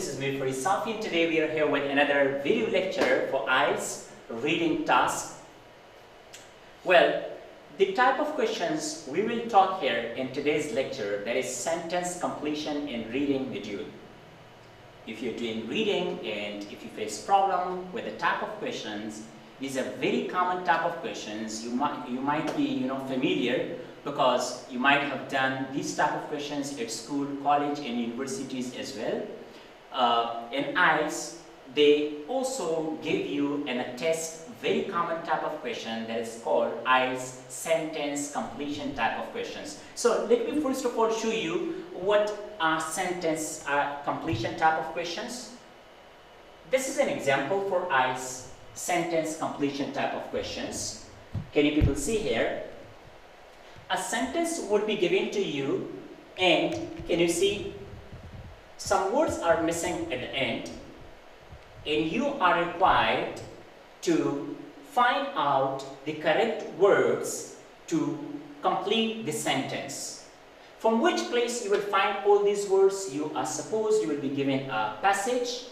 this is me, FARID Safi, and today we are here with another video lecture for IELTS reading task. Well, the type of questions we will talk here in today's lecture, that is sentence completion in reading module. If you're doing reading and if you face problem with the type of questions, these are very common type of questions. You might be familiar, because you might have done these type of questions at school, college and universities as well. In IELTS, they also give you in a test very common type of question that is called IELTS sentence completion type of questions. So let me first of all show you what are sentence completion type of questions. This is an example for IELTS sentence completion type of questions. Can you people see here? A sentence would be given to you, and can you see some words are missing at the end, and you are required to find out the correct words to complete the sentence. From which place you will find all these words? You are supposed you will be given a passage.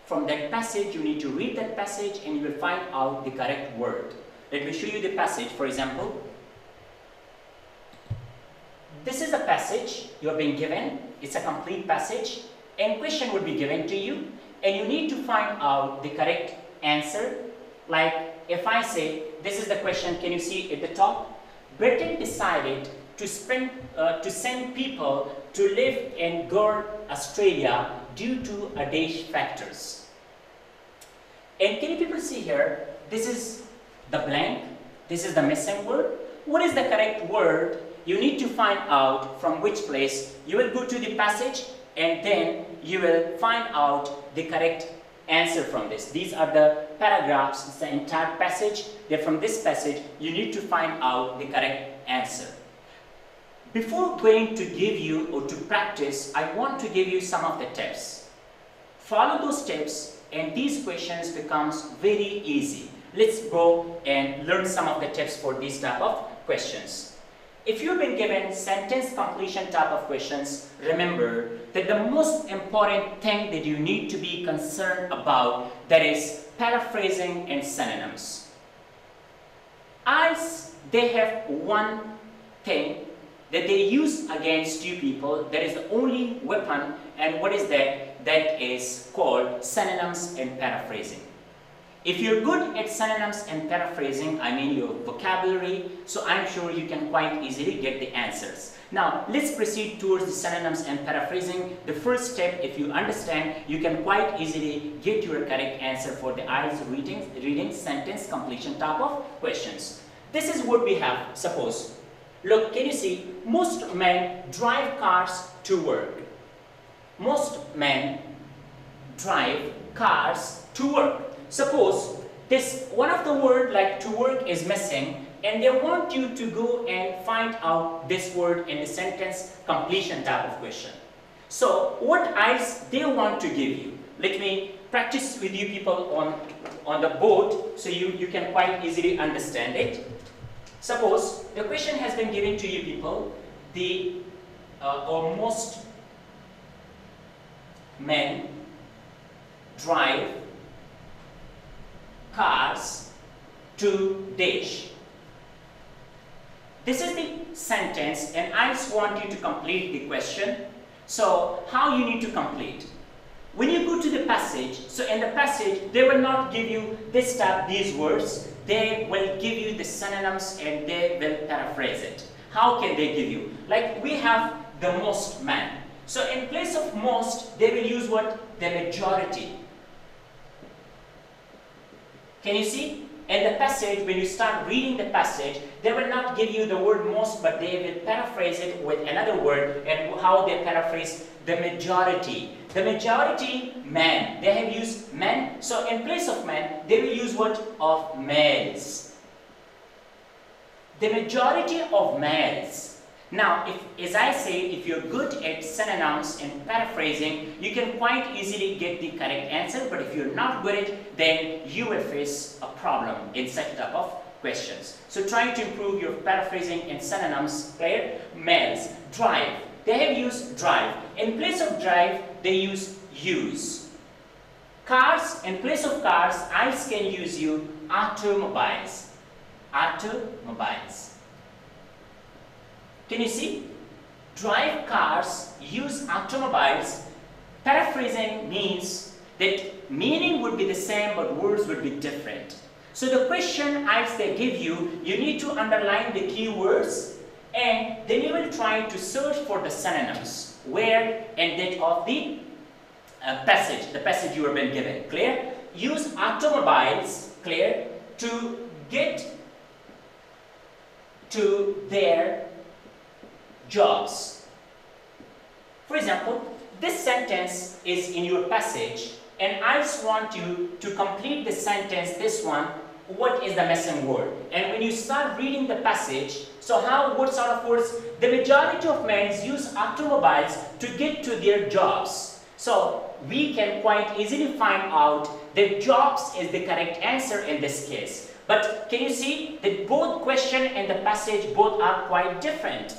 From that passage you need to read that passage and you will find out the correct word. Let me show you the passage. For example, this is a passage you are being given. It's a complete passage, and question will be given to you, and you need to find out the correct answer. Like if I say, this is the question, can you see at the top? Britain decided to send people to live in Gold, Australia due to a dash factors. And can you people see here, this is the blank, this is the missing word. What is the correct word? You need to find out from which place. You will go to the passage and then you will find out the correct answer from this. These are the paragraphs, it's the entire passage. Then from this passage you need to find out the correct answer. Before going to give you or to practice, I want to give you some of the tips. Follow those tips and these questions becomes very easy. Let's go and learn some of the tips for these type of questions. If you've been given sentence completion type of questions, remember that the most important thing that you need to be concerned about, that is paraphrasing and synonyms. IELTS, they have one thing that they use against you people, that is the only weapon, and what is that? That is called synonyms and paraphrasing. If you're good at synonyms and paraphrasing, I mean your vocabulary, so I'm sure you can quite easily get the answers. Now, let's proceed towards the synonyms and paraphrasing. The first step, if you understand, you can quite easily get your correct answer for the IELTS reading sentence completion type of questions. This is what we have. Suppose, look, can you see? Most men drive cars to work. Most men drive cars to work. Suppose this one of the word like to work is missing, and they want you to go and find out this word in the sentence completion type of question. So what IELTS they want to give you? Let me practice with you people on the board so you can quite easily understand it. Suppose the question has been given to you people, the or most men drive cars to dash. This is the sentence, and I just want you to complete the question. So how you need to complete? When you go to the passage, so in the passage they will not give you these words, they will give you the synonyms and they will paraphrase it. How can they give you? Like we have the most man. So in place of most, they will use what? The majority. Can you see? In the passage, when you start reading the passage, they will not give you the word most, but they will paraphrase it with another word. And how they paraphrase? The majority. The majority men. They have used men. So in place of men, they will use what? Of males. The majority of males. Now, as I say, if you're good at synonyms and paraphrasing, you can quite easily get the correct answer, but if you're not good at it, then you will face a problem in such type of questions. So try to improve your paraphrasing and synonyms. Clear? Males. Drive. They have used drive. In place of drive, they use use. Cars, in place of cars, IELTS can use you automobiles. Automobiles. Can you see? Drive cars, use automobiles. Paraphrasing means that meaning would be the same but words would be different. So the question IELTS they give you, you need to underline the keywords and then you will try to search for the synonyms. Where and that of the passage you have been given. Clear? Use automobiles, clear, to get to their jobs. For example, this sentence is in your passage and I just want you to complete the sentence, this one, what is the missing word? And when you start reading the passage, so what sort of words? The majority of men use automobiles to get to their jobs. So we can quite easily find out that jobs is the correct answer in this case. But can you see that both question and the passage both are quite different?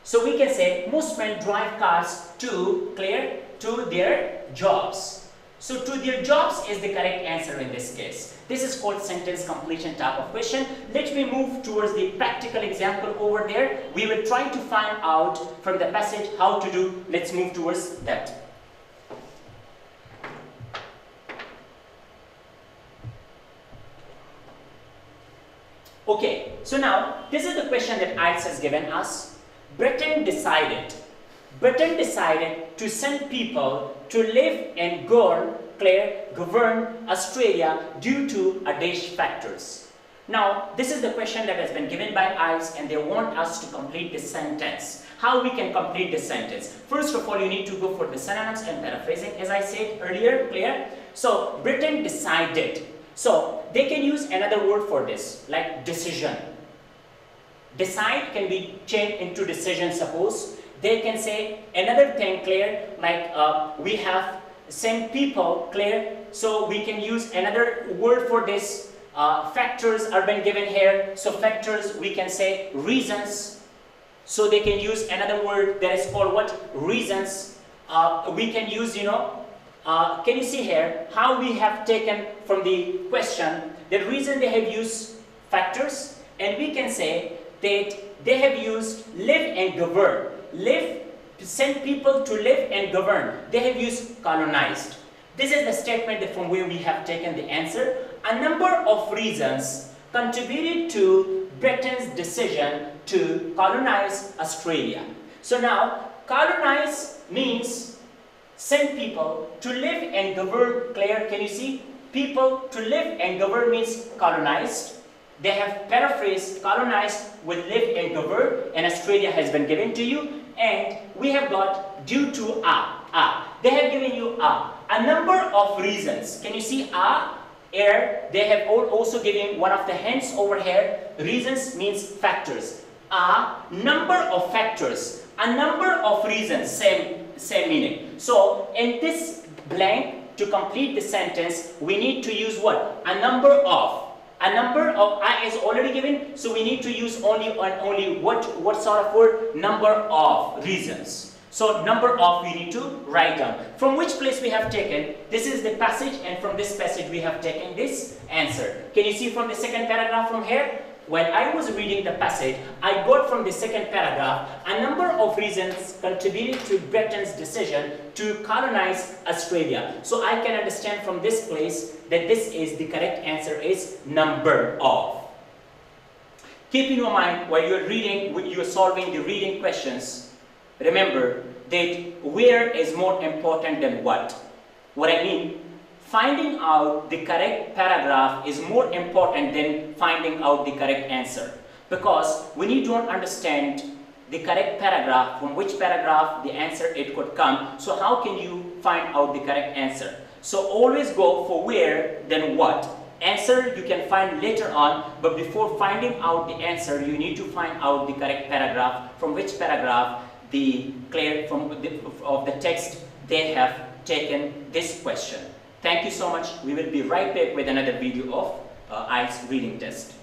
So we can say most men drive cars to their jobs. So to their jobs is the correct answer in this case. This is called sentence completion type of question. Let me move towards the practical example over there. We will try to find out from the passage how to do. Let's move towards that. Okay, so now this is the question that IELTS has given us. Britain decided to send people to live and govern Australia due to a dash factors. Now, this is the question that has been given by IELTS and they want us to complete the sentence. How we can complete the sentence? First of all, you need to go for the synonyms and paraphrasing as I said earlier, clear? So, Britain decided. So, they can use another word for this, like decision. Decide can be changed into decision, suppose. They can say another thing, clear, like we have sent people, clear, so we can use another word for this. Factors are been given here, so factors we can say reasons. So they can use another word that is called what? Reasons. We can use, can you see here how we have taken from the question the reason they have used factors, and we can say that they have used live and govern. Live, to send people to live and govern. They have used colonized. This is the statement that from where we have taken the answer. A number of reasons contributed to Britain's decision to colonize Australia. So now, colonize means send people to live and govern. Claire, can you see? People to live and govern means colonized. They have paraphrased colonized with live and govern, and Australia has been given to you. And we have got due to a. They have given you a number of reasons. Can you see air? They have also given one of the hints over here. Reasons means factors. A number of factors. A number of reasons. Same meaning. So in this blank, to complete the sentence, we need to use what? A number of. A number of I is already given, so we need to use only what sort of word? Number of reasons. So number of we need to write down. From which place we have taken? This is the passage, and from this passage we have taken this answer. Can you see from the second paragraph from here? When I was reading the passage, I got from the second paragraph a number of reasons contributed to Britain's decision to colonize Australia. So I can understand from this place that this is the correct answer is number of. Keep in your mind while you're reading, when you're solving the reading questions, remember that where is more important than what. What I mean, finding out the correct paragraph is more important than finding out the correct answer. Because when you don't understand the correct paragraph, from which paragraph the answer it could come, so how can you find out the correct answer? So always go for where, then what. Answer you can find later on, but before finding out the answer, you need to find out the correct paragraph, from which paragraph the of the text they have taken this question. Thank you so much. We will be right back with another video of IELTS reading test.